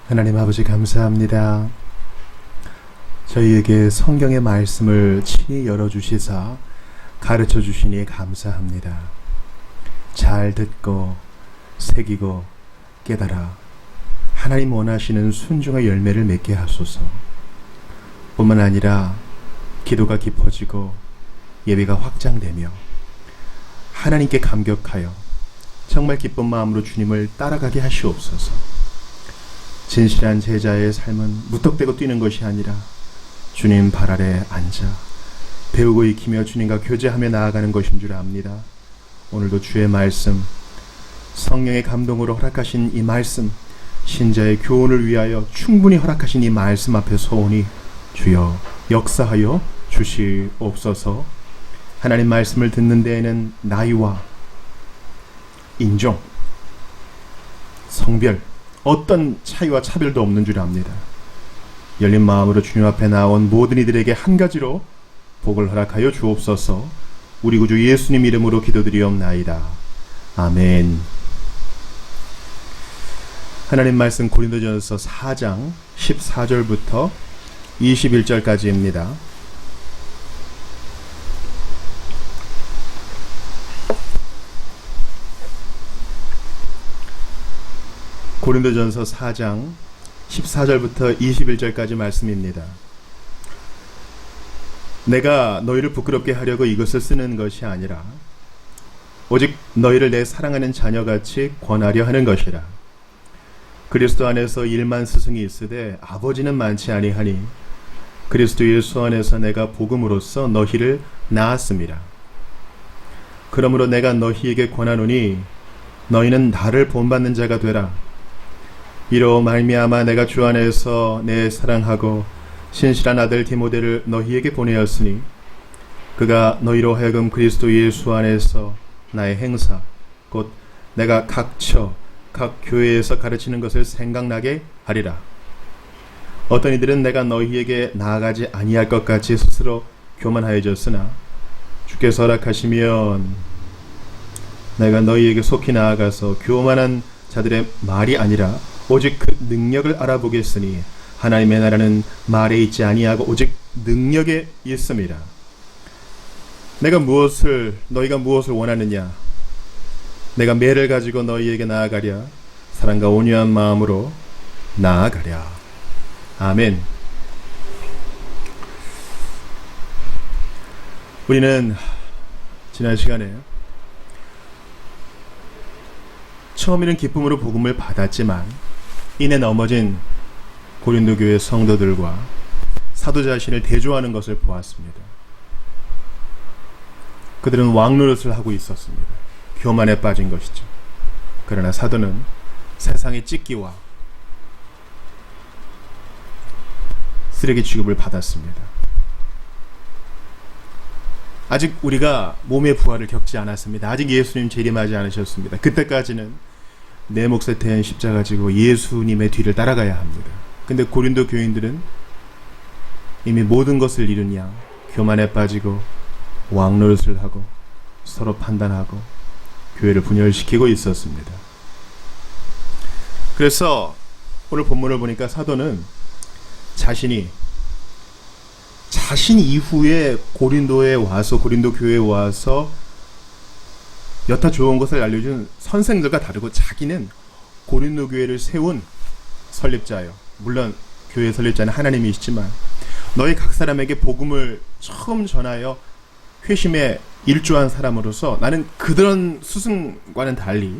하나님 아버지 감사합니다. 저희에게 성경의 말씀을 친히 열어주시사 가르쳐 주시니 감사합니다. 잘 듣고 새기고 깨달아 하나님 원하시는 순종의 열매를 맺게 하소서. 뿐만 아니라 기도가 깊어지고 예배가 확장되며 하나님께 감격하여 정말 기쁜 마음으로 주님을 따라가게 하시옵소서. 진실한 제자의 삶은 무턱대고 뛰는 것이 아니라 주님 발 아래 앉아 배우고 익히며 주님과 교제하며 나아가는 것인 줄 압니다. 오늘도 주의 말씀, 성령의 감동으로 허락하신 이 말씀, 신자의 교훈을 위하여 충분히 허락하신 이 말씀 앞에 서오니 주여 역사하여 주시옵소서. 하나님 말씀을 듣는 데에는 나이와 인종, 성별, 어떤 차이와 차별도 없는 줄 압니다. 열린 마음으로 주님 앞에 나온 모든 이들에게 한 가지로 복을 허락하여 주옵소서. 우리 구주 예수님 이름으로 기도드리옵나이다. 아멘. 하나님 말씀 고린도전서 4장 14절부터 21절까지입니다. 고린도전서 4장 14절부터 21절까지 말씀입니다. 내가 너희를 부끄럽게 하려고 이것을 쓰는 것이 아니라 오직 너희를 내 사랑하는 자녀같이 권하려 하는 것이라. 그리스도 안에서 1만 스승이 있으되 아버지는 많지 아니하니 그리스도 예수 안에서 내가 복음으로써 너희를 낳았습니다. 그러므로 내가 너희에게 권하노니 너희는 나를 본받는 자가 되라. 이로 말미암아 내가 주 안에서 내 사랑하고 신실한 아들 디모데를 너희에게 보내었으니 그가 너희로 하여금 그리스도 예수 안에서 나의 행사 곧 내가 각 교회에서 가르치는 것을 생각나게 하리라. 어떤 이들은 내가 너희에게 나아가지 아니할 것 같이 스스로 교만하여졌으나 주께서 허락하시면 내가 너희에게 속히 나아가서 교만한 자들의 말이 아니라 오직 그 능력을 알아보겠으니 하나님의 나라는 말에 있지 아니하고 오직 능력에 있습니다. 너희가 무엇을 원하느냐? 내가 매를 가지고 너희에게 나아가랴. 사랑과 온유한 마음으로 나아가랴. 아멘. 우리는 지난 시간에 처음에는 기쁨으로 복음을 받았지만 이내 넘어진 고린도 교회 성도들과 사도 자신을 대조하는 것을 보았습니다. 그들은 왕노릇을 하고 있었습니다. 교만에 빠진 것이죠. 그러나 사도는 세상의 찢기와 쓰레기 취급을 받았습니다. 아직 우리가 몸의 부활을 겪지 않았습니다. 아직 예수님 재림하지 않으셨습니다. 그때까지는 내 몫에 대한 십자가 지고 예수님의 뒤를 따라가야 합니다. 근데 고린도 교인들은 이미 모든 것을 잃은 양 교만에 빠지고 왕노릇을 하고 서로 판단하고 교회를 분열시키고 있었습니다. 그래서 오늘 본문을 보니까 사도는 자신 이후에 고린도 교회에 와서 여타 좋은 것을 알려준 선생들과 다르고 자기는 고린도 교회를 세운 설립자요. 물론 교회 설립자는 하나님이시지만 너희 각 사람에게 복음을 처음 전하여 회심에 일조한 사람으로서 나는 그런 스승과는 달리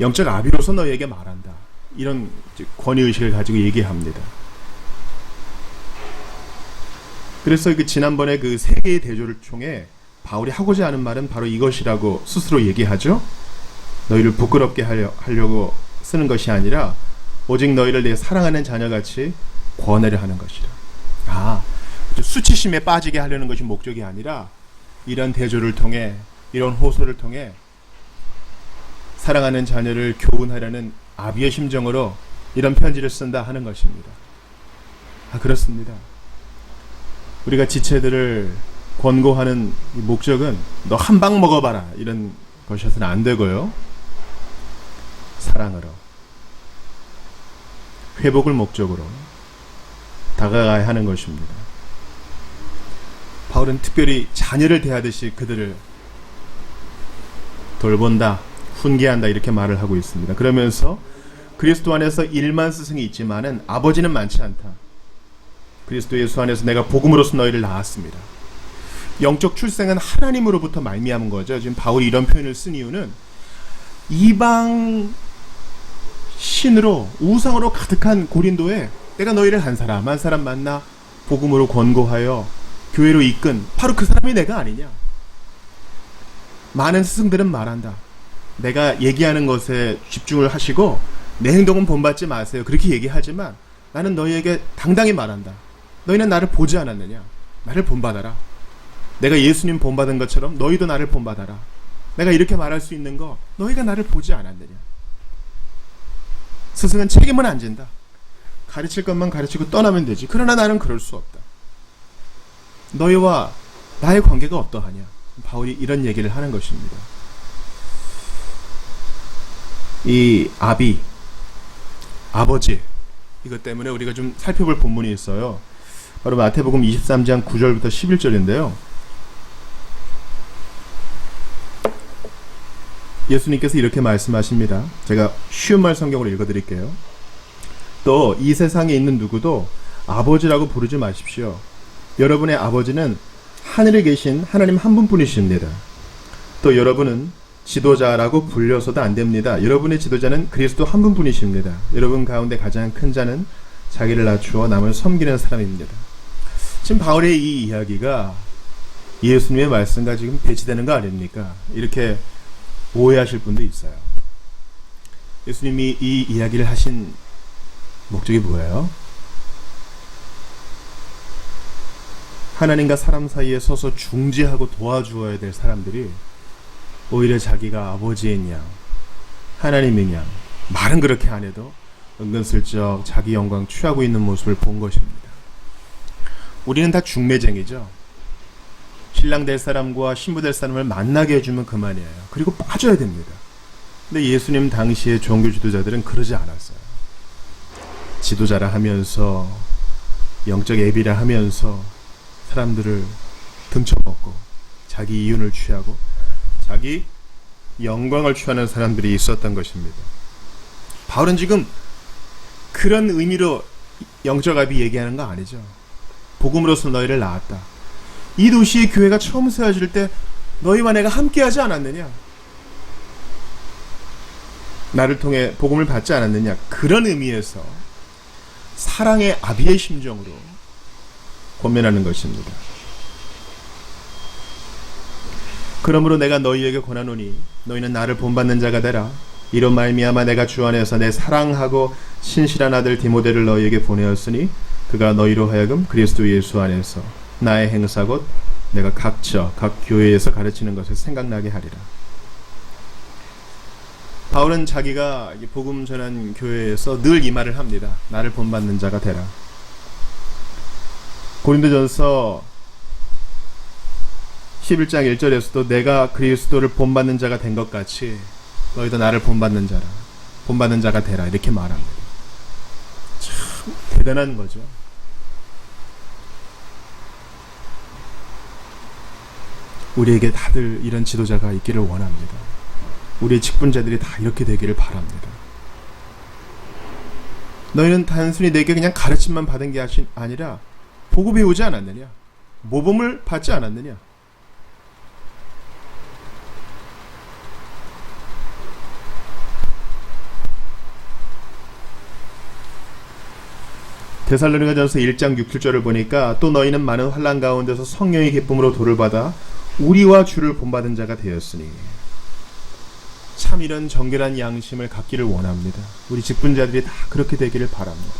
영적 아비로서 너희에게 말한다. 이런 권위의식을 가지고 얘기합니다. 그래서 지난번에 그 세 개의 대조를 통해 바울이 하고자 하는 말은 바로 이것이라고 스스로 얘기하죠. 너희를 부끄럽게 하려고 쓰는 것이 아니라 오직 너희를 내 사랑하는 자녀같이 권하려 하는 것이라. 수치심에 빠지게 하려는 것이 목적이 아니라 이런 대조를 통해 이런 호소를 통해 사랑하는 자녀를 교훈하려는 아비의 심정으로 이런 편지를 쓴다 하는 것입니다. 그렇습니다. 우리가 지체들을 권고하는 목적은 너 한 방 먹어봐라 이런 것이어서는 안 되고요. 사랑으로 회복을 목적으로 다가가야 하는 것입니다. 바울은 특별히 자녀를 대하듯이 그들을 돌본다, 훈계한다 이렇게 말을 하고 있습니다. 그러면서 그리스도 안에서 1만 스승이 있지만은 아버지는 많지 않다. 그리스도 예수 안에서 내가 복음으로서 너희를 낳았습니다. 영적 출생은 하나님으로부터 말미암은 거죠. 지금 바울이 이런 표현을 쓴 이유는 이방 신으로 우상으로 가득한 고린도에 내가 너희를 한 사람 만나 복음으로 권고하여 교회로 이끈 바로 그 사람이 내가 아니냐. 많은 스승들은 말한다. 내가 얘기하는 것에 집중을 하시고 내 행동은 본받지 마세요. 그렇게 얘기하지만 나는 너희에게 당당히 말한다. 너희는 나를 보지 않았느냐. 나를 본받아라. 내가 예수님 본받은 것처럼 너희도 나를 본받아라. 내가 이렇게 말할 수 있는 거 너희가 나를 보지 않았느냐. 스승은 책임은 안 진다. 가르칠 것만 가르치고 떠나면 되지. 그러나 나는 그럴 수 없다. 너희와 나의 관계가 어떠하냐. 바울이 이런 얘기를 하는 것입니다. 이 아버지 이것 때문에 우리가 좀 살펴볼 본문이 있어요. 바로 마태복음 23장 9절부터 11절인데요. 예수님께서 이렇게 말씀하십니다. 제가 쉬운 말 성경으로 읽어드릴게요. 또 이 세상에 있는 누구도 아버지라고 부르지 마십시오. 여러분의 아버지는 하늘에 계신 하나님 한 분뿐이십니다. 또 여러분은 지도자라고 불려서도 안 됩니다. 여러분의 지도자는 그리스도 한 분뿐이십니다. 여러분 가운데 가장 큰 자는 자기를 낮추어 남을 섬기는 사람입니다. 지금 바울의 이 이야기가 예수님의 말씀과 지금 배치되는 거 아닙니까? 이렇게 오해하실 분도 있어요. 예수님이 이 이야기를 하신 목적이 뭐예요? 하나님과 사람 사이에 서서 중재하고 도와주어야 될 사람들이 오히려 자기가 아버지인 양, 하나님인 양, 말은 그렇게 안 해도 은근슬쩍 자기 영광 취하고 있는 모습을 본 것입니다. 우리는 다 중매쟁이죠. 신랑 될 사람과 신부 될 사람을 만나게 해주면 그만이에요. 그리고 빠져야 됩니다. 근데 예수님 당시의 종교 지도자들은 그러지 않았어요. 지도자라 하면서 영적 애비라 하면서 사람들을 등쳐먹고 자기 이윤을 취하고 자기 영광을 취하는 사람들이 있었던 것입니다. 바울은 지금 그런 의미로 영적 압이 얘기하는 거 아니죠. 복음으로서 너희를 낳았다. 이 도시의 교회가 처음 세워질 때 너희와 내가 함께하지 않았느냐? 나를 통해 복음을 받지 않았느냐? 그런 의미에서 사랑의 아비의 심정으로 권면하는 것입니다. 그러므로 내가 너희에게 권하노니 너희는 나를 본받는 자가 되라. 이로 말미암아 내가 주 안에서 내 사랑하고 신실한 아들 디모데를 너희에게 보내었으니 그가 너희로 하여금 그리스도 예수 안에서 나의 행사 곧 내가 각 교회에서 가르치는 것을 생각나게 하리라. 바울은 자기가 복음 전한 교회에서 늘 이 말을 합니다. 나를 본받는 자가 되라. 고린도전서 11장 1절에서도 내가 그리스도를 본받는 자가 된 것 같이 너희도 나를 본받는 자가 되라 이렇게 말합니다. 참 대단한 거죠. 우리에게 다들 이런 지도자가 있기를 원합니다. 우리의 직분자들이 다 이렇게 되기를 바랍니다. 너희는 단순히 내게 그냥 가르침만 받은 게 아니라 보고 배우지 않았느냐? 모범을 받지 않았느냐? 데살로니가전서 1장 6, 7절을 보니까 또 너희는 많은 환난 가운데서 성령의 기쁨으로 도를 받아 우리와 주를 본받은 자가 되었으니 참 이런 정결한 양심을 갖기를 원합니다. 우리 직분자들이 다 그렇게 되기를 바랍니다.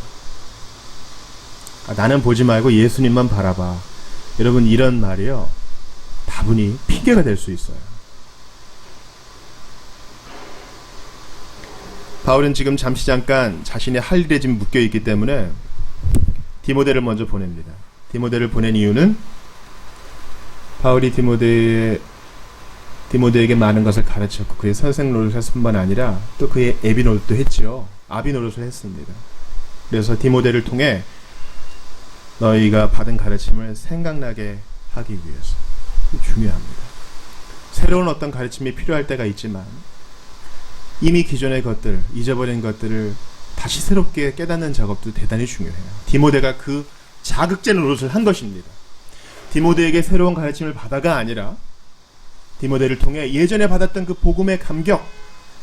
나는 보지 말고 예수님만 바라봐. 여러분 이런 말이요 다분히 핑계가 될 수 있어요. 바울은 지금 잠깐 자신의 할 일에 지금 묶여있기 때문에 디모데를 먼저 보냅니다. 디모데를 보낸 이유는 바울이 디모데에게 많은 것을 가르쳤고 그의 선생 노릇을 했을 뿐만 아니라 또 그의 애비 노릇도 했죠. 아비 노릇을 했습니다. 그래서 디모데를 통해 너희가 받은 가르침을 생각나게 하기 위해서. 중요합니다. 새로운 어떤 가르침이 필요할 때가 있지만 이미 기존의 것들, 잊어버린 것들을 다시 새롭게 깨닫는 작업도 대단히 중요해요. 디모데가 그 자극제 노릇을 한 것입니다. 디모데에게 새로운 가르침을 받아가 아니라 디모데를 통해 예전에 받았던 그 복음의 감격,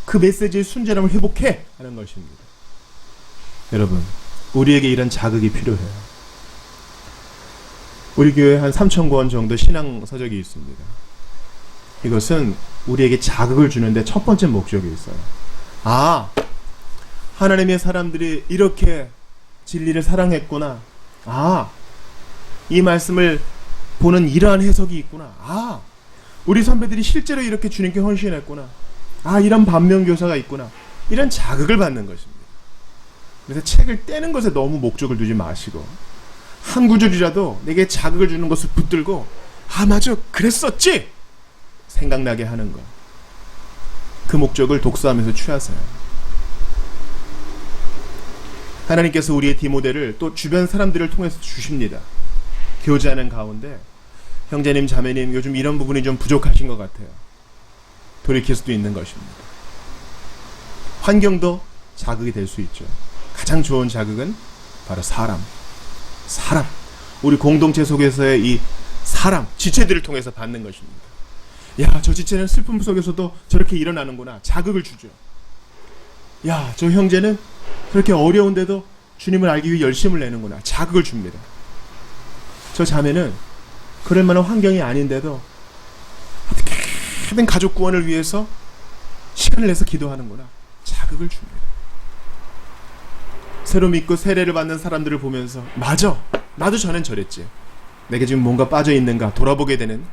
그 메시지의 순전함을 회복해 하는 것입니다. 여러분, 우리에게 이런 자극이 필요해요. 우리 교회에 한 3,000권 정도 신앙 서적이 있습니다. 이것은 우리에게 자극을 주는데 첫 번째 목적이 있어요. 아, 하나님의 사람들이 이렇게 진리를 사랑했구나. 아, 이 말씀을 보는 이러한 해석이 있구나. 아, 우리 선배들이 실제로 이렇게 주님께 헌신했구나. 아, 이런 반면교사가 있구나. 이런 자극을 받는 것입니다. 그래서 책을 떼는 것에 너무 목적을 두지 마시고 한 구절이라도 내게 자극을 주는 것을 붙들고 아, 맞아, 그랬었지! 생각나게 하는 것. 그 목적을 독서하면서 취하세요. 하나님께서 우리의 디모데를 또 주변 사람들을 통해서 주십니다. 교제하는 가운데 형제님, 자매님, 요즘 이런 부분이 좀 부족하신 것 같아요. 돌이킬 수도 있는 것입니다. 환경도 자극이 될 수 있죠. 가장 좋은 자극은 바로 사람. 우리 공동체 속에서의 이 사람, 지체들을 통해서 받는 것입니다. 야, 저 지체는 슬픔 속에서도 저렇게 일어나는구나. 자극을 주죠. 야, 저 형제는 그렇게 어려운데도 주님을 알기 위해 열심을 내는구나. 자극을 줍니다. 저 자매는 그럴 만한 환경이 아닌데도 어떻게든 가족 구원을 위해서 시간을 내서 기도하는구나. 자극을 줍니다. 새로 믿고 세례를 받는 사람들을 보면서 맞아, 나도 전엔 저랬지. 내게 지금 뭔가 빠져있는가 돌아보게 되는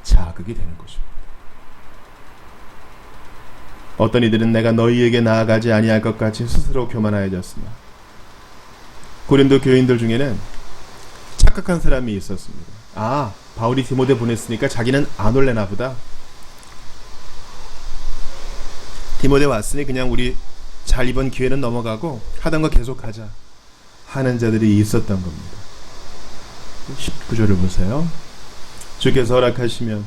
자극이 되는 것입니다. 어떤 이들은 내가 너희에게 나아가지 아니할 것 같이 스스로 교만하여졌으나 고린도 교인들 중에는 착각한 사람이 있었습니다. 아, 바울이 디모데 보냈으니까 자기는 안 올래나 보다. 디모데 왔으니 그냥 우리 잘 이번 기회는 넘어가고 하던 거 계속하자 하는 자들이 있었던 겁니다. 19절을 보세요. 주께서 허락하시면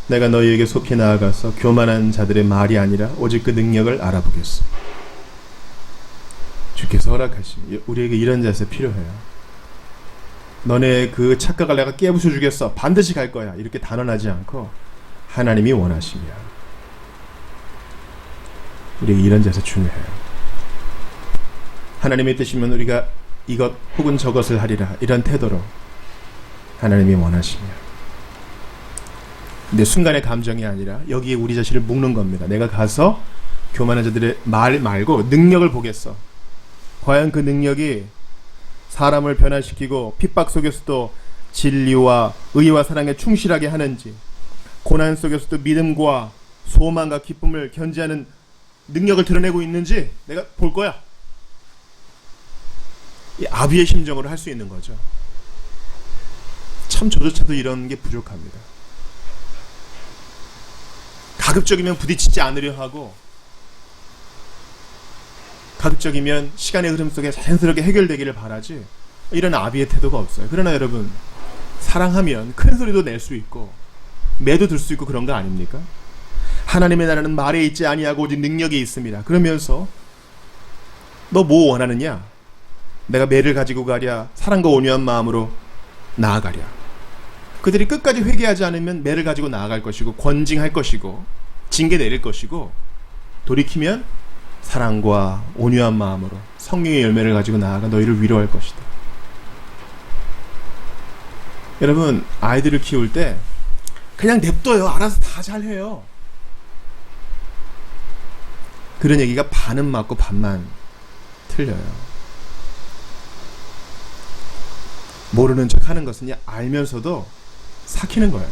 내가 너희에게 속히 나아가서 교만한 자들의 말이 아니라 오직 그 능력을 알아보겠소. 주께서 허락하시면 우리에게 이런 자세 필요해요. 너네 그 착각을 내가 깨부숴 주겠어. 반드시 갈 거야. 이렇게 단언하지 않고 하나님이 원하시면 우리에게 이런 자세 중요해요. 하나님의 뜻이면 우리가 이것 혹은 저것을 하리라. 이런 태도로 하나님이 원하시면. 근데 순간의 감정이 아니라 여기에 우리 자신을 묶는 겁니다. 내가 가서 교만한 자들의 말 말고 능력을 보겠어. 과연 그 능력이 사람을 변화시키고 핍박 속에서도 진리와 의와 사랑에 충실하게 하는지, 고난 속에서도 믿음과 소망과 기쁨을 견지하는 능력을 드러내고 있는지 내가 볼 거야. 이 아비의 심정으로 할 수 있는 거죠. 참 저조차도 이런 게 부족합니다. 가급적이면 부딪히지 않으려 하고 가급적이면 시간의 흐름 속에 자연스럽게 해결되기를 바라지 이런 아비의 태도가 없어요. 그러나 여러분, 사랑하면 큰 소리도 낼 수 있고 매도 들 수 있고 그런 거 아닙니까? 하나님의 나라는 말에 있지 아니하고 오직 능력이 있습니다. 그러면서 너 뭐 원하느냐? 내가 매를 가지고 가랴? 사랑과 온유한 마음으로 나아가랴? 그들이 끝까지 회개하지 않으면 매를 가지고 나아갈 것이고 권징할 것이고 징계 내릴 것이고, 돌이키면 사랑과 온유한 마음으로 성령의 열매를 가지고 나아가 너희를 위로할 것이다. 여러분, 아이들을 키울 때 그냥 냅둬요. 알아서 다 잘해요. 그런 얘기가 반은 맞고 반만 틀려요. 모르는 척 하는 것은 알면서도 삭히는 거예요.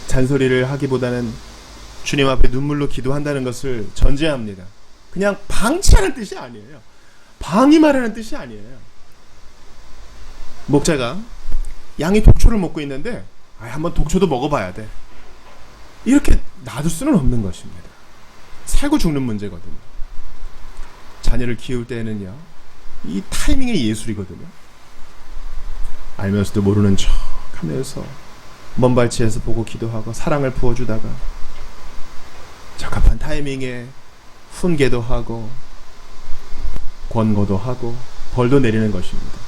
잔소리를 하기보다는 주님 앞에 눈물로 기도한다는 것을 전제합니다. 그냥 방치하는 뜻이 아니에요. 방임하라는 뜻이 아니에요. 목자가 양이 독초를 먹고 있는데 한번 독초도 먹어봐야 돼. 이렇게 놔둘 수는 없는 것입니다. 살고 죽는 문제거든요. 자녀를 키울 때는요, 이 타이밍의 예술이거든요. 알면서도 모르는 척 하면서 먼 발치에서 보고 기도하고 사랑을 부어주다가 적합한 타이밍에 훈계도 하고 권고도 하고 벌도 내리는 것입니다.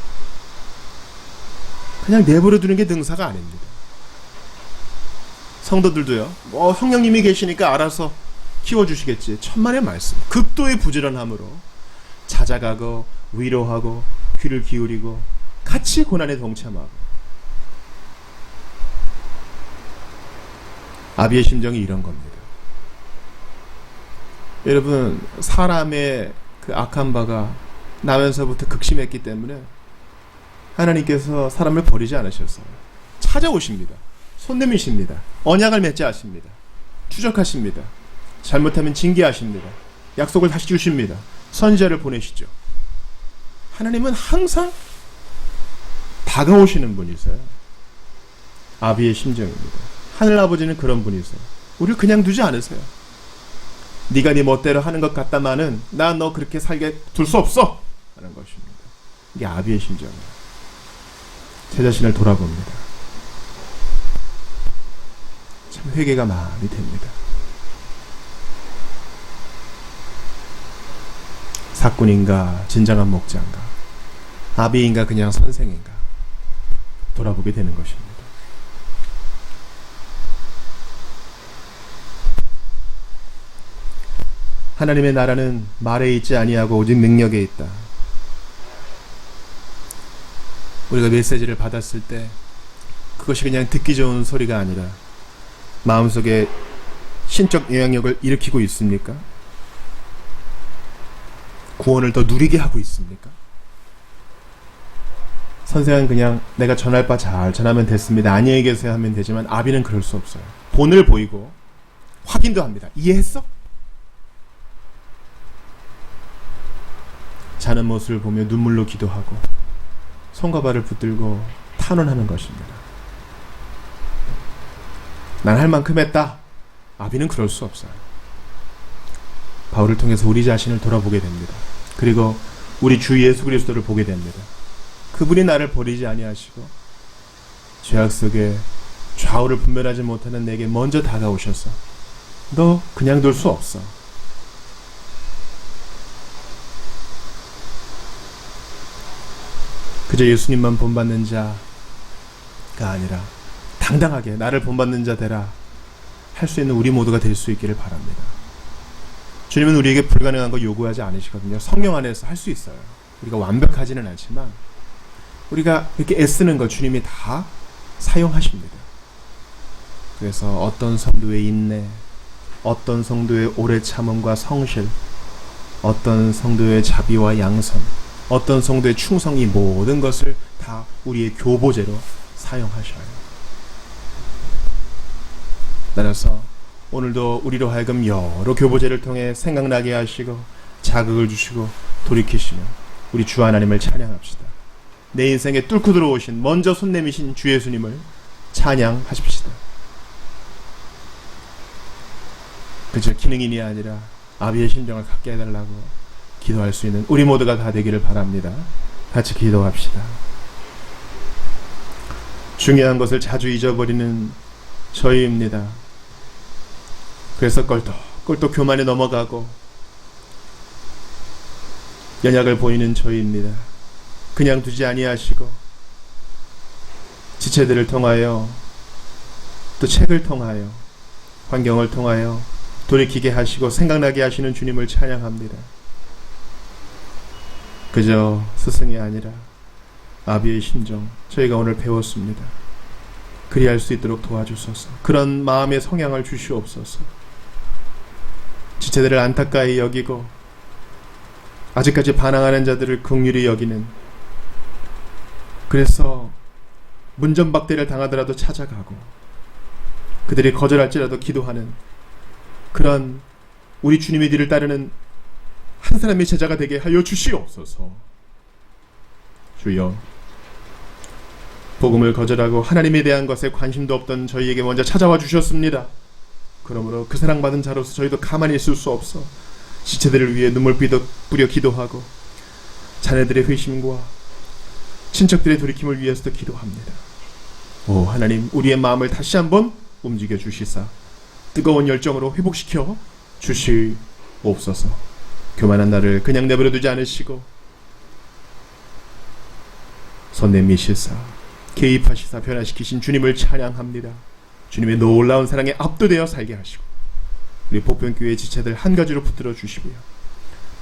그냥 내버려 두는 게 능사가 아닙니다. 성도들도요, 성령님이 계시니까 알아서 키워주시겠지. 천만의 말씀, 극도의 부지런함으로 찾아가고 위로하고 귀를 기울이고 같이 고난에 동참하고. 아비의 심정이 이런 겁니다. 여러분, 사람의 그 악한 바가 나면서부터 극심했기 때문에 하나님께서 사람을 버리지 않으셨어요. 찾아오십니다. 손 내미십니다. 언약을 맺지 않습니다. 추적하십니다. 잘못하면 징계하십니다. 약속을 다시 주십니다. 선지자를 보내시죠. 하나님은 항상 다가오시는 분이세요. 아비의 심정입니다. 하늘아버지는 그런 분이세요. 우리를 그냥 두지 않으세요. 네가 네 멋대로 하는 것 같다마는 나 너 그렇게 살게 둘 수 없어 하는 것입니다. 이게 아비의 심정이에요. 제 자신을 돌아봅니다. 참 회개가 많이 됩니다. 사꾼인가 진정한 목자인가, 아비인가 그냥 선생인가 돌아보게 되는 것입니다. 하나님의 나라는 말에 있지 아니하고 오직 능력에 있다. 우리가 메시지를 받았을 때 그것이 그냥 듣기 좋은 소리가 아니라 마음속에 신적 영향력을 일으키고 있습니까? 구원을 더 누리게 하고 있습니까? 선생은 그냥 내가 전할 바 잘 전하면 됐습니다, 안녕히 계세요 하면 되지만 아비는 그럴 수 없어요. 본을 보이고 확인도 합니다. 이해했어? 자는 모습을 보며 눈물로 기도하고 손과 발을 붙들고 탄원하는 것입니다. 난 할 만큼 했다. 아비는 그럴 수 없어요. 바울을 통해서 우리 자신을 돌아보게 됩니다. 그리고 우리 주 예수 그리스도를 보게 됩니다. 그분이 나를 버리지 아니하시고 죄악 속에 좌우를 분별하지 못하는 내게 먼저 다가오셔서 너 그냥 둘 수 없어. 그저 예수님만 본받는 자가 아니라 당당하게 나를 본받는 자 되라 할 수 있는 우리 모두가 될 수 있기를 바랍니다. 주님은 우리에게 불가능한 거 요구하지 않으시거든요. 성령 안에서 할 수 있어요. 우리가 완벽하지는 않지만 우리가 이렇게 애쓰는 거 주님이 다 사용하십니다. 그래서 어떤 성도의 인내, 어떤 성도의 오래 참음과 성실, 어떤 성도의 자비와 양선, 어떤 성도의 충성, 이 모든 것을 다 우리의 교보제로 사용하셔요. 따라서 오늘도 우리로 하여금 여러 교보제를 통해 생각나게 하시고 자극을 주시고 돌이키시며 우리 주 하나님을 찬양합시다. 내 인생에 뚫고 들어오신 먼저 손 내미신 주 예수님을 찬양하십시다. 그저 기능인이 아니라 아비의 심정을 갖게 해달라고 기도할 수 있는 우리 모두가 다 되기를 바랍니다. 같이 기도합시다. 중요한 것을 자주 잊어버리는 저희입니다. 그래서 껄떡 교만에 넘어가고 연약을 보이는 저희입니다. 그냥 두지 아니하시고 지체들을 통하여 또 책을 통하여 환경을 통하여 돌이키게 하시고 생각나게 하시는 주님을 찬양합니다. 그저 스승이 아니라 아비의 심정 저희가 오늘 배웠습니다. 그리할 수 있도록 도와주소서. 그런 마음의 성향을 주시옵소서. 지체들을 안타까이 여기고 아직까지 반항하는 자들을 긍휼히 여기는, 그래서 문전박대를 당하더라도 찾아가고 그들이 거절할지라도 기도하는 그런 우리 주님의 뒤를 따르는 한 사람의 제자가 되게 하여 주시옵소서. 주여, 복음을 거절하고 하나님에 대한 것에 관심도 없던 저희에게 먼저 찾아와 주셨습니다. 그러므로 그 사랑받은 자로서 저희도 가만히 있을 수 없어 지체들을 위해 눈물 뿌려 기도하고 자녀들의 회심과 친척들의 돌이킴을 위해서도 기도합니다. 오 하나님, 우리의 마음을 다시 한번 움직여 주시사 뜨거운 열정으로 회복시켜 주시옵소서. 교만한 나를 그냥 내버려 두지 않으시고 손 내미시사 개입하시사 변화시키신 주님을 찬양합니다. 주님의 놀라운 사랑에 압도되어 살게 하시고 우리 복변교회 지체들 한 가지로 붙들어 주시고요,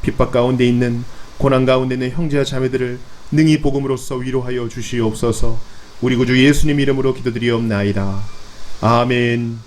핍박 가운데 있는, 고난 가운데 있는 형제와 자매들을 능히 복음으로써 위로하여 주시옵소서. 우리 구주 예수님 이름으로 기도드리옵나이다. 아멘.